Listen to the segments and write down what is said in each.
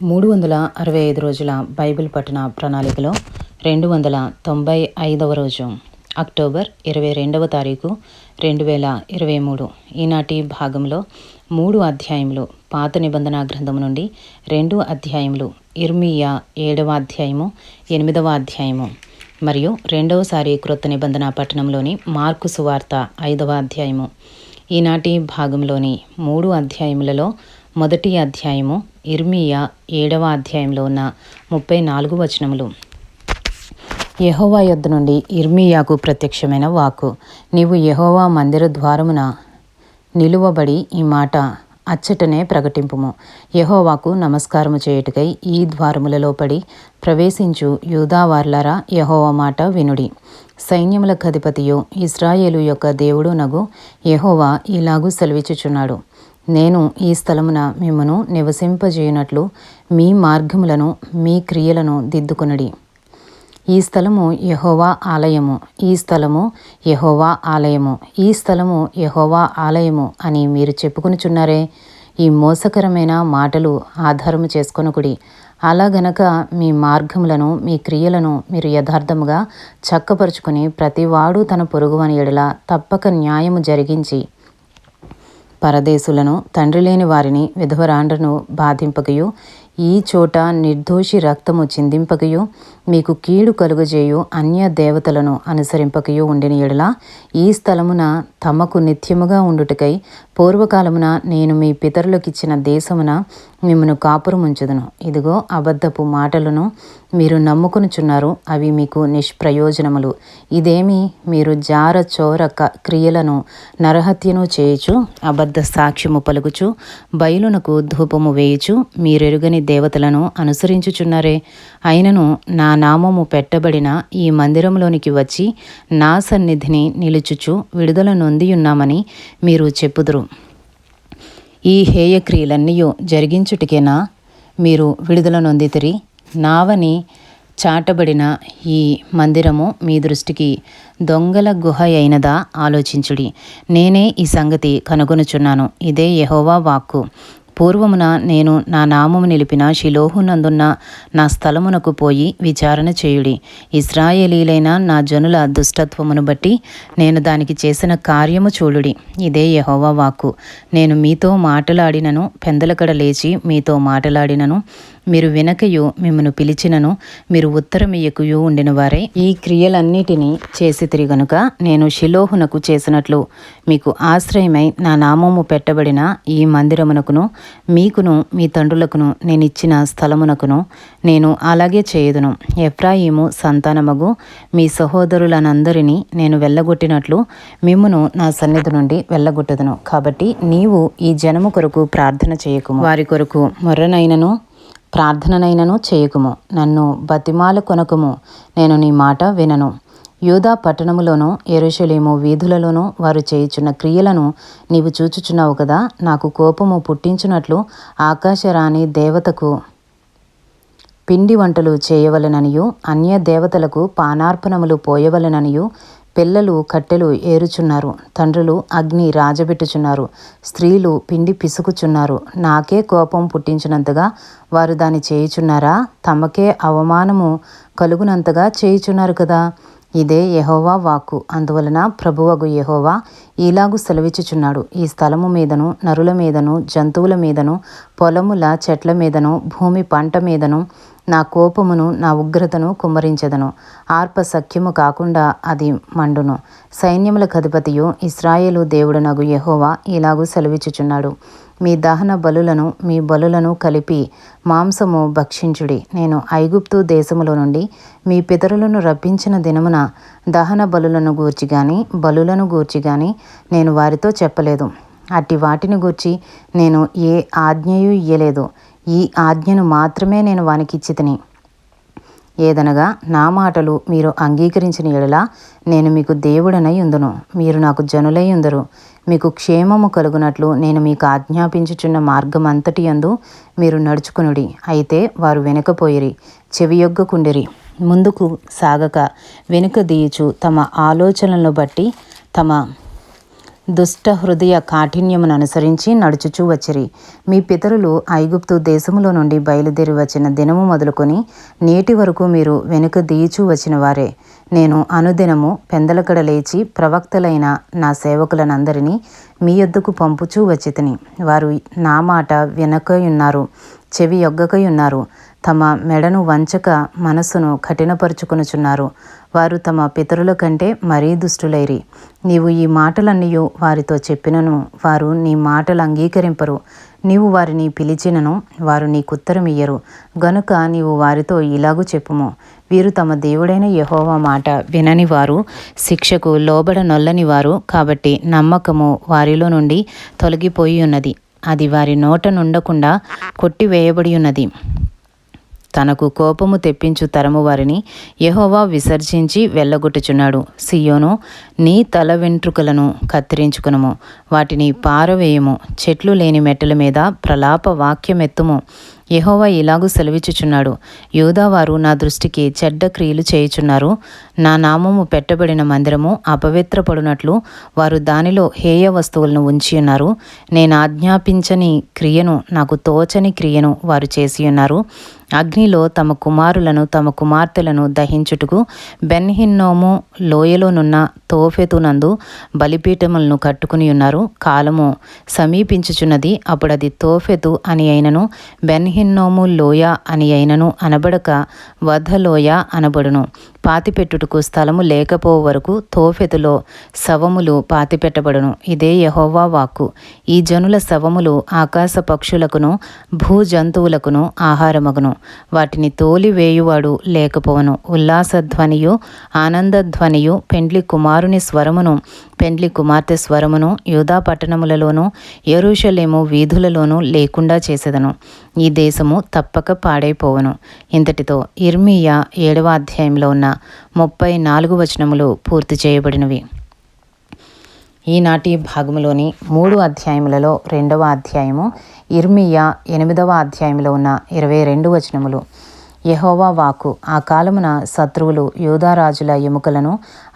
365 రోజుల బైబిల్ పఠన ప్రణాళికలో 295వ రోజు అక్టోబర్ 22వ తారీఖు 2023. ఈనాటి భాగంలో 3 అధ్యాయములు పాత నిబంధన గ్రంథము నుండి 2 అధ్యాయములు ఇర్మియా 7వ అధ్యాయము 8వ అధ్యాయము మరియు రెండవసారి క్రొత్త నిబంధన పట్టణంలోని మార్కు సువార్త 5వ అధ్యాయము. ఈనాటి భాగంలోని 3 అధ్యాయములలో మొదటి అధ్యాయము ఇర్మియా 7వ అధ్యాయంలో ఉన్న 34 వచనములు. యెహోవా యొద్ద నుండి ఇర్మియాకు ప్రత్యక్షమైన వాక్కు. నీవు యెహోవా మందిర ద్వారమున నిలువబడి ఈ మాట అచ్చటనే ప్రకటింపుము. యెహోవాకు నమస్కారము చేయుటకై ఈ ద్వారములలో పడి ప్రవేశించు యూదావార్లారా, యెహోవా మాట వినుడి. సైన్యములకు అధిపతియు ఇశ్రాయేలు యొక్క దేవుడు నగు యెహోవా ఇలాగు సెలవిచ్చుచున్నాడు. నేను ఈ స్థలమున మిమ్మును నివసింపజేయునట్లు మీ మార్గములను మీ క్రియలను దిద్దుకొనుడి. ఈ స్థలము యెహోవా ఆలయము, ఈ స్థలము యెహోవా ఆలయము, ఈ స్థలము యెహోవా ఆలయము అని మీరు చెప్పుకొనుచున్నారే. ఈ మోసకరమైన మాటలు ఆధారము చేసుకొనకుడి. అలాగనక మీ మార్గములను మీ క్రియలను మీరు యథార్థముగా చక్కపరుచుకొని ప్రతివాడు తన పొరుగువని ఎడల తప్పక న్యాయము జరిగించి పరదేశులను తండ్రి లేని వారిని విధవరాండ్రను బాధింపకయు ఈ చోట నిర్దోషి రక్తము చిందింపకయు మీకు కీడు కలుగజేయు అన్య దేవతలను అనుసరింపకయు ఉండిన ఎడల ఈ స్థలమున తమకు నిత్యముగా ఉండుటకై పూర్వకాలమున నేను మీ పితరులకిచ్చిన దేశమున మిమ్మను కాపురముంచుదును. ఇదిగో అబద్ధపు మాటలను మీరు నమ్ముకొనుచున్నారు, అవి మీకు నిష్ప్రయోజనములు. ఇదేమి మీరు జార చోర క్రియలను నరహత్యను చేయుచు అబద్ధ సాక్ష్యము పలుకుచు బయలునకు ధూపము వేయుచు మీరెరుగని దేవతలను అనుసరించుచున్నారే. అయినను నా నామము పెట్టబడిన ఈ మందిరంలోనికి వచ్చి నా సన్నిధిని నిలుచుచు విడుదల నొందియున్నామని మీరు చెప్పుదురు. ఈ హేయక్రియలన్నీ జరిగించుటకేనా మీరు విడుదల నొందితిరి? నావని చాటబడిన ఈ మందిరము మీ దృష్టికి దొంగల గుహ అయినదా? ఆలోచించుడి. నేనే ఈ సంగతి కనుగొనుచున్నాను. ఇదే యెహోవా వాక్కు. పూర్వమున నేను నా నామము నిలిపిన షిలోహునందున్న నా స్థలమునకు పోయి విచారణ చేయుడి. ఇశ్రాయేలీలైన నా జనుల దుష్టత్వమును బట్టి నేను దానికి చేసిన కార్యము చూడుడి. ఇదే యెహోవా వాక్కు. నేను మీతో మాటలాడినను, పెందలకడ లేచి మీతో మాటలాడినను, మీరు వినకయు మిమ్మను పిలిచినను మీరు ఉత్తరమియ్యకయు ఉండిన వారే ఈ క్రియలన్నిటినీ చేసితిరి గనుక నేను షిలోహునకు చేసినట్లు మీకు ఆశ్రయమై నా నామము పెట్టబడిన ఈ మందిరమునకును మీకును మీ తండ్రులకును నేనిచ్చిన స్థలమునకును నేను అలాగే చేయుదును. ఎఫ్రాయిము సంతానమగు మీ సహోదరులనందరినీ నేను వెళ్ళగొట్టినట్లు మిమ్మును నా సన్నిధి నుండి వెళ్ళగొట్టుదును. కాబట్టి నీవు ఈ జనము కొరకు ప్రార్థన చేయకుము, వారి కొరకు మొర్రనైనను ప్రార్థననైనను చేయకుము. నన్ను బతిమాల కొనకుము, నేను నీ మాట వినను. యూదా పట్టణములోను యెరూషలేము వీధులలోనూ వారు చేయుచున్న క్రియలను నీవు చూచుచున్నావు కదా. నాకు కోపము పుట్టించున్నట్లు ఆకాశరాణి దేవతకు పిండి వంటలు చేయవలెననియు అన్య దేవతలకు పానార్పణములు పోయవలెననియు పిల్లలు కట్టెలు ఏరుచున్నారు, తండ్రులు అగ్ని రాజబెట్టుచున్నారు, స్త్రీలు పిండి పిసుకుచున్నారు. నాకే కోపం పుట్టించినంతగా వారు దాన్ని చేయుచున్నారా? తమకే అవమానము కలుగునంతగా చేయుచున్నారు కదా. ఇదే యెహోవా వాక్కు. అందువలన ప్రభువగు యెహోవా ఇలాగు సెలవిచ్చుచున్నాడు. ఈ స్థలము మీదను నరుల మీదను జంతువుల మీదను పొలముల చెట్ల మీదను భూమి పంట మీదను నా కోపమును నా ఉగ్రతను కుమ్మరించెదను. ఆర్ప సఖ్యము కాకుండా అది మండును. సైన్యములకు అధిపతియు ఇశ్రాయేలు దేవుడునగు యెహోవా ఇలాగు సెలవిచ్చుచున్నాడు. మీ దహన బలులను మీ బలులను కలిపి మాంసము భక్షించుడి. నేను ఐగుప్తు దేశములో నుండి మీ పితరులను రప్పించిన దినమున దహన బలులను గూర్చి గాని బలులను గూర్చి గాని నేను వారితో చెప్పలేదు. అట్టి వాటిని గూర్చి నేను ఏ ఆజ్ఞయు ఇయ్యలేదు. ఈ ఆజ్ఞను మాత్రమే నేను వానికిచ్చితిని. ఏదనగా నా మాటలు మీరు అంగీకరించిన ఎడల నేను మీకు దేవుడనై ఉందును, మీరు నాకు జనులై ఉందరు. మీకు క్షేమము కలుగునట్లు నేను మీకు ఆజ్ఞాపించుచున్న మార్గమంతటి యందు మీరు నడుచుకునుడి. అయితే వారు వెనుకపోయిరి, చెవియొగ్గకుండిరి, ముందుకు సాగక వెనుక దీయుచు తమ ఆలోచనలను బట్టి తమ దుష్ట హృదయ కాఠిన్యమును అనుసరించి నడుచుచూ వచ్చిరి. మీ పితరులు ఐగుప్తు దేశములో నుండి బయలుదేరి వచ్చిన దినము మొదలుకొని నేటి వరకు మీరు వెనుక దీయుచూ వచ్చిన వారే. నేను అనుదినము పెందలకడ లేచి ప్రవక్తలైన నా సేవకులనందరినీ మీ యొద్దకు పంపుచూ వచ్చితిని. వారు నా మాట వినకయున్నారు, చెవి యొగ్గకయున్నారు. తమ మెడను వంచక మనస్సును కఠినపరుచుకొనుచున్నారు. వారు తమ పితరుల కంటే మరీ దుష్టులైరి. నీవు ఈ మాటలన్నీయు వారితో చెప్పినను వారు నీ మాటలు అంగీకరింపరు. నీవు వారిని పిలిచినను వారు నీకుత్తరమియ్యరు. గనుక నీవు వారితో ఇలాగూ చెప్పుము, వీరు తమ దేవుడైన యెహోవా మాట వినని వారు, శిక్షకు లోబడనొల్లని వారు కాబట్టి నమ్మకము వారిలో నుండి తొలగిపోయి ఉన్నది. అది వారి నోట నుండకుండా కొట్టివేయబడి ఉన్నది. తనకు కోపము తెప్పించు తరము వారిని యెహోవా విసర్జించి వెళ్ళగొట్టుచున్నాడు. సియోను, నీ తల వెంట్రుకలను కత్తిరించుకునుము, వాటిని పారవేయము, చెట్లు లేని మెట్టల మీద ప్రలాప వాక్యమెత్తుము. యెహోవా ఇలాగూ సెలవిచ్చుచున్నాడు, యూదావారు నా దృష్టికి చెడ్డ క్రియలు చేయుచున్నారు. నా నామము పెట్టబడిన మందిరము అపవిత్రపడునట్లు వారు దానిలో హేయ వస్తువులను ఉంచియున్నారు. నేను ఆజ్ఞాపించని క్రియను, నాకు తోచని క్రియను వారు చేసియున్నారు. అగ్నిలో తమ కుమారులను తమ కుమార్తెలను దహించుటకు బెన్హిన్నోము లోయలోనున్న తోఫెతునందు బలిపీఠములను కట్టుకుని ఉన్నారు. కాలము సమీపించుచున్నది, అప్పుడది తోఫెతు అని అయినను బెన్హిన్నోము లోయ అని అయినను అనబడక వధలోయ అనబడును. పాతిపెట్టుటకు స్థలము లేకపో వరకు తోఫెతులో శవములు పాతిపెట్టబడును. ఇదే యెహోవా వాక్కు. ఈ జనుల శవములు ఆకాశ పక్షులకును భూజంతువులకును ఆహారమగును. వాటిని తోలివేయువాడు లేకపోవను. ఉల్లాసధ్వనియు ఆనందధ్వనియు పెండ్లి కుమారుని స్వరమును పెండ్లి కుమార్తె స్వరమును యూదా పట్టణములలోనూ యెరూషలేము వీధులలోనూ లేకుండా చేసేదను. ఈ దేశము తప్పక పాడైపోవను. ఇంతటితో ఇర్మీయా 7వ అధ్యాయంలో ఉన్న 34 వచనములు పూర్తి చేయబడినవి. ఈనాటి భాగములోని 3 అధ్యాయములలో 2వ అధ్యాయము ఇర్మీయా 8వ అధ్యాయంలో ఉన్న 22 వచనములు. యెహోవా వాక్కు. ఆ కాలమున శత్రువులు యూదారాజుల ఎముకలను,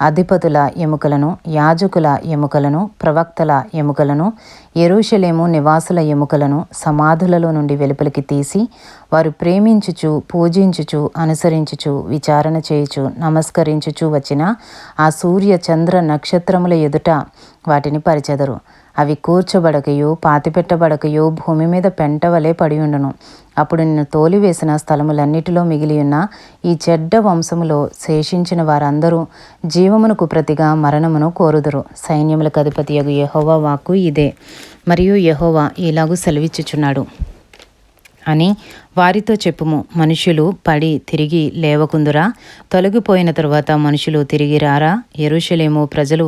అధిపతుల ఎముకలను, యాజకుల ఎముకలను, ప్రవక్తల ఎముకలను, యెరూషలేము నివాసుల ఎముకలను సమాధులలో నుండి వెలుపలికి తీసి, వారు ప్రేమించుచు, పూజించుచు, అనుసరించుచు, విచారణ చేయుచు, నమస్కరించుచు వచ్చిన ఆ సూర్య చంద్ర నక్షత్రముల ఎదుట వాటిని పరిచెదరు. అవి కూర్చోబడకయో పాతిపెట్టబడకయో భూమి మీద పెంటవలే పడియుండును. అప్పుడు నిన్ను తోలివేసిన స్థలములన్నిటిలో మిగిలియున్న ఈ చెడ్డ వంశములో శేషించిన వారందరూ జీవమునకు ప్రతిగా మరణమును కోరుదురు. సైన్యములకు అధిపతియగు యెహోవా వాక్కు ఇదే. మరియు యెహోవా ఇలాగూ సెలవిచ్చుచున్నాడు అని వారితో చెప్పుము, మనుషులు పడి తిరిగి లేవకుందురా? తొలగిపోయిన తరువాత మనుషులు తిరిగి రారా? యెరూషలేము ప్రజలు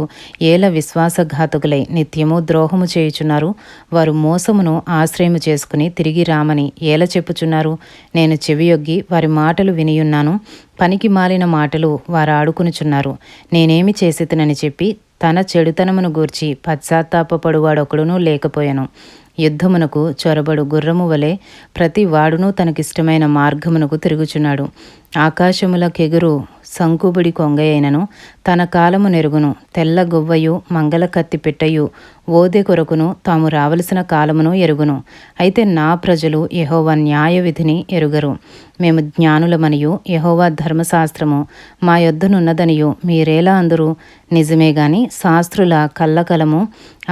ఏల విశ్వాసఘాతకులై నిత్యము ద్రోహము చేయుచున్నారు. వారు మోసమును ఆశ్రయము చేసుకుని తిరిగి రామని ఏల చెప్పుచున్నారు. నేను చెవియొగ్గి వారి మాటలు వినియున్నాను. పనికి మాలిన మాటలు వారు ఆడుకునుచున్నారు. నేనేమి చేసేదనని చెప్పి తన చెడుతనమును గూర్చి పశ్చాత్తాపపడువాడొకడునూ లేకపోయాను. యుద్ధమునకు చొరబడు గుర్రము వలె ప్రతి వాడును తనకిష్టమైన మార్గమునకు తిరుగుచున్నాడు. ఆకాశములకెగురు సంకుబుడి కొంగయైనను తన కాలము నెరుగును. తెల్ల గువ్వయు మంగళ కత్తి పెట్టయు ఓదె కొరకును తాము రావలసిన కాలమును ఎరుగును. అయితే నా ప్రజలు యెహోవా న్యాయ విధిని ఎరుగరు. మేము జ్ఞానులమనియు యెహోవా ధర్మశాస్త్రము మా యొద్దనున్నదనియు మీరేలా అందరూ? నిజమే గాని శాస్త్రుల కల్లకలము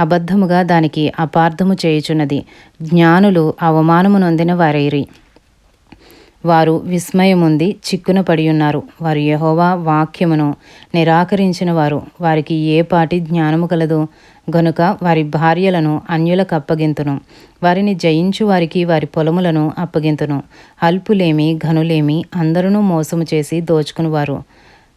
అబద్ధముగా దానికి అపార్థము చేయుచున్నది. జ్ఞానులు అవమానము నొందిన వారైరి. వారు విస్మయముంది చిక్కున పడియున్నారు. వారు యెహోవా వాక్యమును నిరాకరించిన వారు. వారికి ఏ పాటి జ్ఞానము కలదు? గనుక వారి భార్యలను అన్యులకు అప్పగింతును. వారిని జయించు వారికి వారి పొలములను అప్పగింతును. అల్పులేమి ఘనులేమి అందరూ మోసము చేసి దోచుకునివారు.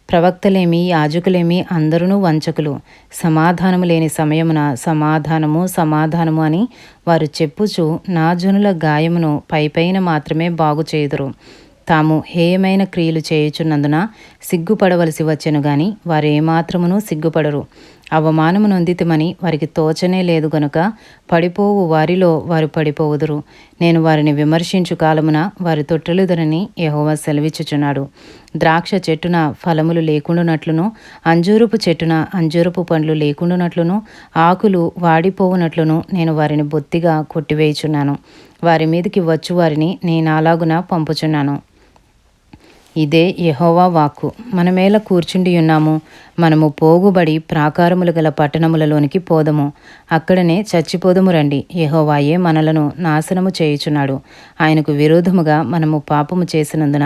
ప్రవక్తలేమి యాజకులేమి అందరూ వంచకులు. సమాధానము లేని సమయమున సమాధానము సమాధానము అని వారు చెప్పుచు నా జనుల గాయమును పైపైన మాత్రమే బాగు చేయుదురు. తాము హేయమైన క్రియలు చేయుచున్నందున సిగ్గుపడవలసి వచ్చెను గాని వారు ఏమాత్రమును సిగ్గుపడరు. అవమానము నొందితిమని వారికి తోచనే లేదు గనుక పడిపోవు వారిలో వారు పడిపోవుదురు. నేను వారిని విమర్శించు కాలమున వారు తొట్టిల్లుదురని యెహోవా సెలవిచ్చుచున్నాడు. ద్రాక్ష చెట్టున ఫలములు లేకుండునట్లును, అంజూరపు చెట్టున అంజూరపు పండ్లు లేకుండునట్లును, ఆకులు వాడిపోవునట్లును నేను వారిని బొత్తిగా కొట్టివేయుచున్నాను. వారి మీదికి వచ్చు వారిని నేనాలాగున పంపుచున్నాను. ఇదే యెహోవా వాక్కు. మనమేల కూర్చుండి ఉన్నాము. మనము పోగుబడి ప్రాకారములు గల పట్టణములలోనికి పోదము. అక్కడనే చచ్చిపోదము రండి. యెహోవాయే మనలను నాశనము చేయుచున్నాడు. ఆయనకు విరోధముగా మనము పాపము చేసినందున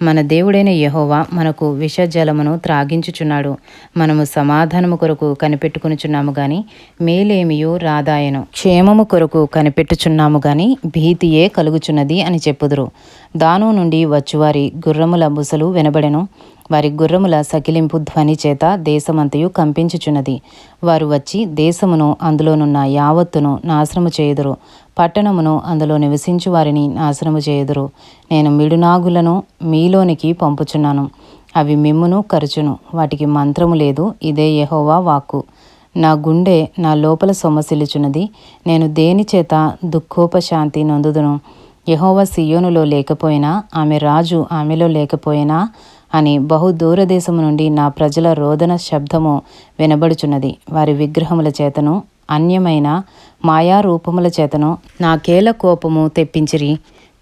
మన దేవుడైన యెహోవా మనకు విషజలమును త్రాగించుచున్నాడు. మనము సమాధానము కొరకు కనిపెట్టుకునిచున్నాము గాని మేలేమియు రాదాయను. క్షేమము కొరకు కనిపెట్టుచున్నాము గాని భీతియే కలుగుచున్నది అని చెప్పుదురు. దాను నుండి వచ్చువారి గుర్రముల బుసలు వినబడెను. వారి గుర్రముల సకిలింపు ధ్వని చేత దేశమంతయు కంపించుచున్నది. వారు వచ్చి దేశమును అందులోనున్న యావత్తును నాశనము చేయుదురు. పట్టణమును అందులో నివసించు వారిని నాశనము చేయుదురు. నేను మిడునాగులను మీలోనికి పంపుచున్నాను. అవి మిమ్మును కరుచును. వాటికి మంత్రము లేదు. ఇదే యెహోవా వాక్కు. నా గుండె నా లోపల సొమ్మసిల్లుచున్నది. నేను దేని చేత దుఃఖోపశాంతి నొందుదును? యెహోవా సియోనులో లేకపోయినా, ఆమె రాజు ఆమెలో లేకపోయినా అని బహు దూరదేశము నుండి నా ప్రజల రోదన శబ్దము వినబడుచున్నది. వారి విగ్రహముల చేతను అన్యమైన మాయారూపముల చేతను నాకేల కోపము తెప్పించిరి.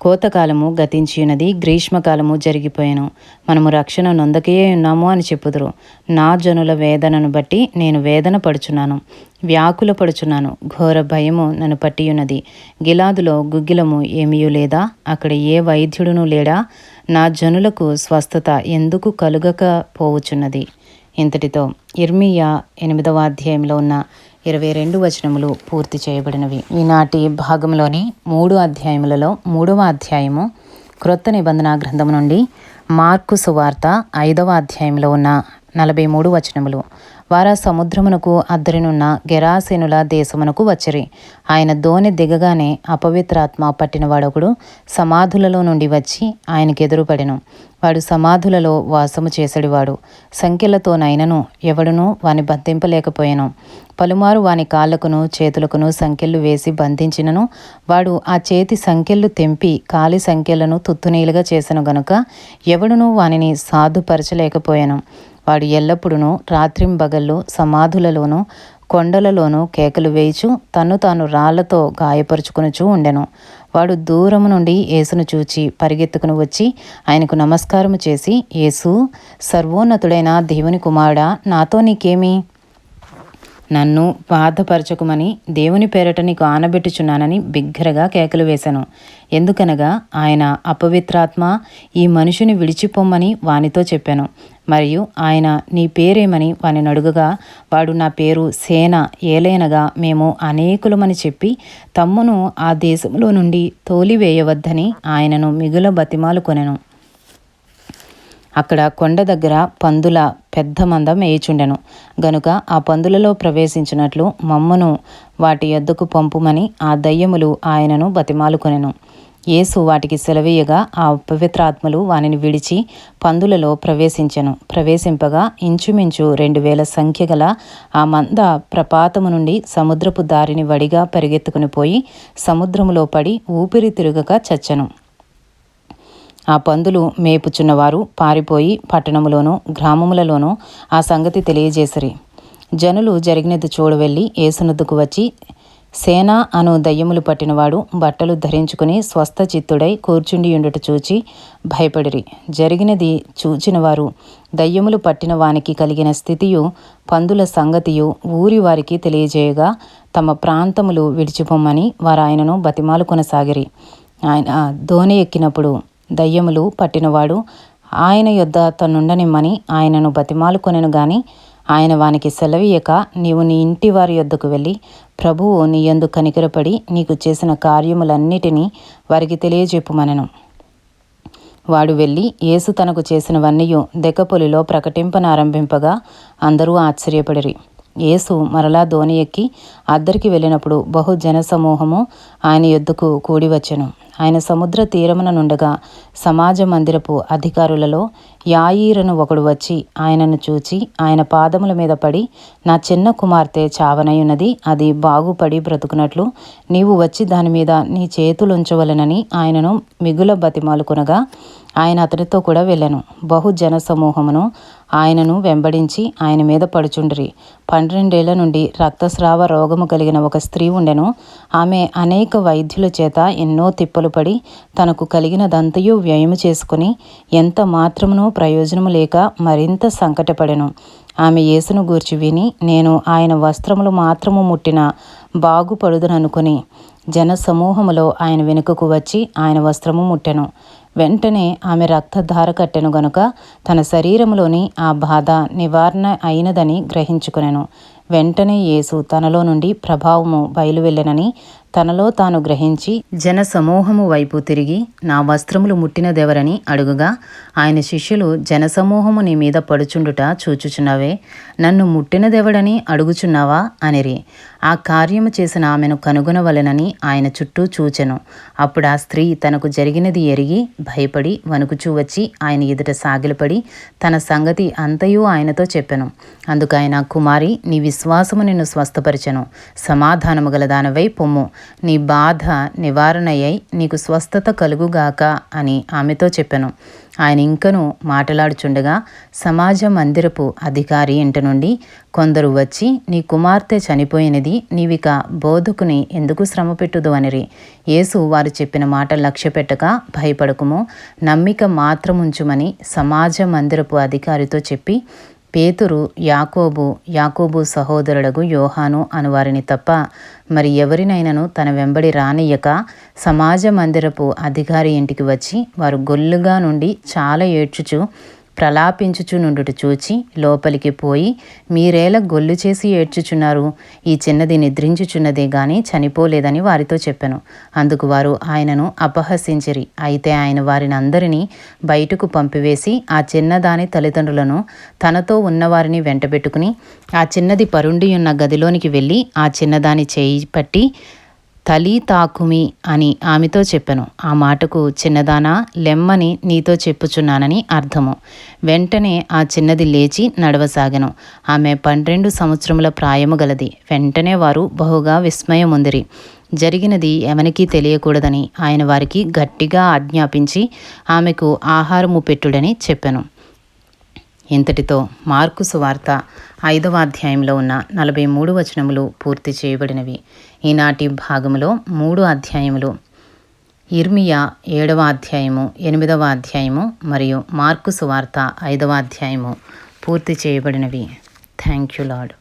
కోతకాలము గతించియున్నది, గ్రీష్మకాలము జరిగిపోయాను. మనము రక్షణ నొందకయే ఉన్నాము అని చెప్పుదురు. నా జనుల వేదనను బట్టి నేను వేదన పడుచున్నాను, వ్యాకుల పడుచున్నాను. ఘోర భయము నన్ను పట్టియున్నది. గిలాదులో గుగ్గిలము ఏమీయూ లేదా? అక్కడ ఏ వైద్యుడునూ లేడా? నా జనులకు స్వస్థత ఎందుకు కలుగకపోవచ్చున్నది? ఇంతటితో ఇర్మీయా 8వ అధ్యాయంలో ఉన్న 22 వచనములు పూర్తి చేయబడినవి. ఈనాటి భాగంలోని 3 అధ్యాయములలో 3వ అధ్యాయము క్రొత్త నిబంధన గ్రంథము నుండి మార్కు సువార్త 5వ అధ్యాయంలో ఉన్న 43 వచనములు. వారా సముద్రమునకు అద్దరినున్న గెరాసేనుల దేశమునకు వచ్చిరి. ఆయన దోణి దిగగానే అపవిత్రాత్మ పట్టినవాడొకడు సమాధులలో నుండి వచ్చి ఆయనకెదురుపడెను. వాడు సమాధులలో వాసము చేసడివాడు. సంకెళ్లతోనైనను ఎవడునూ వాని బంధింపలేకపోయెను. పలుమారు వాని కాళ్లకును చేతులకును సంకెళ్ళు వేసి బంధించినను వాడు ఆ చేతి సంకెళ్ళు తెంపి కాలి సంకెళ్లను తుత్తునీలుగా చేసెను గనుక ఎవడునూ వానిని సాధుపరచలేకపోయెను. వాడు ఎల్లప్పుడూ రాత్రింబగళ్ళు సమాధులలోనూ కొండలలోనూ కేకలు వేయిచు తన్ను తాను రాళ్లతో గాయపరుచుకొనుచూ ఉండెను. వాడు దూరము నుండి యేసును చూచి పరిగెత్తుకుని వచ్చి ఆయనకు నమస్కారము చేసి, యేసు, సర్వోన్నతుడైన దేవుని కుమారుడా, నాతో నీకేమి? నన్ను బాధపరచకుమని దేవుని పేరట నీకు ఆనబెట్టుచున్నానని బిగ్గరగా కేకలు వేశాను. ఎందుకనగా ఆయన అపవిత్రాత్మ ఈ మనుషుని విడిచిపోమ్మని వానితో చెప్పాను. మరియు ఆయన నీ పేరేమని వాని అడుగగా వాడు నా పేరు సేన, ఏలైనగా మేము అనేకులమని చెప్పి తమ్మును ఆ దేశంలో నుండి తోలివేయవద్దని ఆయనను మిగుల బతిమాలుకొనెను. అక్కడ కొండ దగ్గర పందుల పెద్ద మంద మేయుచుండెను గనుక ఆ పందులలో ప్రవేశించినట్లు మమ్మను వాటి యొద్దకు పంపుమని ఆ దయ్యములు ఆయనను బతిమాలుకొనెను. యేసు వాటికి సెలవీయగా ఆ పవిత్రాత్మలు వానిని విడిచి పందులలో ప్రవేశింపగా ఇంచుమించు 2000 సంఖ్య గల ఆ మంద ప్రపాతము నుండి సముద్రపు దారిని వడిగా పరిగెత్తుకుని పోయి సముద్రములో పడి ఊపిరి తిరుగక చచ్చెను. ఆ పందులు మేపుచున్నవారు పారిపోయి పట్టణములోనూ గ్రామములలోనూ ఆ సంగతి తెలియజేసిరి. జనులు జరిగినది చూడవెళ్ళి యేసునొద్దకు వచ్చి, సేన అను దయ్యములు పట్టినవాడు బట్టలు ధరించుకుని స్వస్థచిత్తుడై కూర్చుండియుండుట చూచి భయపడిరి. జరిగినది చూచినవారు దయ్యములు పట్టిన వానికి కలిగిన స్థితియు పందుల సంగతియు ఊరి వారికి తెలియజేయగా తమ ప్రాంతములు విడిచిపోమ్మని వారు ఆయనను బతిమాలు కొనసాగిరి. ఆయన దోణి ఎక్కినప్పుడు దయ్యములు పట్టినవాడు ఆయన యొద్ద తన్నుండనిమ్మని ఆయనను బతిమాలుకొనెను గాని ఆయన వానికి సెలవీయక, నీవు నీ ఇంటి వారి యొద్దకు వెళ్ళి ప్రభువు నీ యందు కనికరపడి నీకు చేసిన కార్యములన్నిటినీ వారికి తెలియజెప్పుమనెను. వాడు వెళ్ళి యేసు తనకు చేసినవన్నీయు దెకపొలిలో ప్రకటింపనారంభింపగా అందరూ ఆశ్చర్యపడిరి. యేసు మరలా దోణి ఎక్కి అద్దరికి వెళ్ళినప్పుడు బహు జనసమూహము ఆయన యొద్దకు కూడి వచ్చెను. ఆయన సముద్ర తీరమున నుండగా సమాజ మందిరపు అధికారులలో యాయీరును ఒకడు వచ్చి ఆయనను చూచి ఆయన పాదముల మీద పడి, నా చిన్న కుమార్తె చావనయున్నది, అది బాగుపడి బ్రతుకున్నట్లు నీవు వచ్చి దాని మీద నీ చేతులుంచవలెనని ఆయనను మిగుల బతిమాలుకొనగా ఆయన అతనితో కూడా వెళ్ళెను. బహు జనసమూహమును ఆయనను వెంబడించి ఆయన మీద పడుచుండిరి. 12 ఏళ్ల నుండి రక్తస్రావ రోగము కలిగిన ఒక స్త్రీ ఉండెను. ఆమె అనేక వైద్యుల చేత ఎన్నో తిప్పలు పడి తనకు కలిగినదంతయు వ్యయము చేసుకుని ఎంత మాత్రమునూ ప్రయోజనము లేక మరింత సంకటపడెను. ఆమె యేసును గూర్చి విని, నేను ఆయన వస్త్రములు మాత్రము ముట్టిన బాగుపడుదుననుకుని జనసమూహములో ఆయన వెనుకకు వచ్చి ఆయన వస్త్రము ముట్టెను. వెంటనే ఆమె రక్తధార కట్టెను గనుక తన శరీరములోని ఆ బాధ నివారణ అయినదని గ్రహించుకొనెను. వెంటనే యేసు తనలో నుండి ప్రభావము బయలువెళ్ళెనని తనలో తాను గ్రహించి జనసమూహము వైపు తిరిగి, నా వస్త్రములు ముట్టినదెవరని అడుగుగా, ఆయన శిష్యులు, జనసమూహము నీ మీద పడుచుండుట చూచుచున్నావే, నన్ను ముట్టినదెవడని అడుగుచున్నావా అనిరి. ఆ కార్యము చేసిన ఆమెను కనుగొనవలెనని ఆయన చుట్టూ చూచెను. అప్పుడు ఆ స్త్రీ తనకు జరిగినది ఎరిగి భయపడి వణుకుచూ వచ్చి ఆయన ఎదుట సాగిలపడి తన సంగతి అంతయు ఆయనతో చెప్పెను. అందుకు ఆయన, కుమారి, నీ విశ్వాసము నిన్ను స్వస్థపరిచెను, సమాధానము గలదానవై పొమ్ము, నీ బాధ నివారణయ్యై నీకు స్వస్థత కలుగుగాక అని ఆమెతో చెప్పెను. ఆయన ఇంకను మాటలాడుచుండగా సమాజ మందిరపు అధికారి ఇంటి నుండి కొందరు వచ్చి, నీ కుమార్తె చనిపోయినది, నీవిక బోధకుని ఎందుకు శ్రమ పెట్టుదు అనిరి. యేసు వారు చెప్పిన మాట లక్ష్యపెట్టక, భయపడకుము, నమ్మిక మాత్రముంచుమని సమాజ మందిరపు అధికారితో చెప్పి, పేతురు, యాకోబు సహోదరుడగు యోహాను అనువారిని తప్ప మరి ఎవరినైనాను తన వెంబడి రానియ్యక సమాజ మందిరపు అధికారి ఇంటికి వచ్చి వారు గొల్లుగా నుండి చాలా ఏడ్చుచు ప్రలాపించుచు నుండుట చూచి లోపలికి పోయి, మీరేలా గొల్లు చేసి ఏడ్చుచున్నారు? ఈ చిన్నది నిద్రించుచున్నదే గాని చనిపోలేదని వారితో చెప్పెను. అందుకు వారు ఆయనను అపహసించిరి. అయితే ఆయన వారిని అందరినీ బయటకు పంపివేసి ఆ చిన్నదాని తల్లిదండ్రులను తనతో ఉన్నవారిని వెంటబెట్టుకుని ఆ చిన్నది పరుండియున్న గదిలోనికి వెళ్ళి ఆ చిన్నదాని చేయి పట్టి, తలీతాకుమి అని ఆమెతో చెప్పెను. ఆ మాటకు, చిన్నదానా లెమ్మని నీతో చెప్పుచున్నానని అర్థము. వెంటనే ఆ చిన్నది లేచి నడవసాగెను. ఆమె 12 సంవత్సరముల ప్రాయము గలది. వెంటనే వారు బహుగా విస్మయముందిరి. జరిగినది ఎవనికీ తెలియకూడదని ఆయన వారికి గట్టిగా ఆజ్ఞాపించి ఆమెకు ఆహారము పెట్టుడని చెప్పెను. ఇంతటితో మార్కు సువార్త 5వ అధ్యాయంలో ఉన్న 43 వచనములు పూర్తి చేయబడినవి. ఈనాటి భాగములో 3 అధ్యాయములు, ఇర్మియా 7వ అధ్యాయము, 8వ అధ్యాయము మరియు మార్కు సువార్త 5వ అధ్యాయము పూర్తి చేయబడినవి. Thank you lord.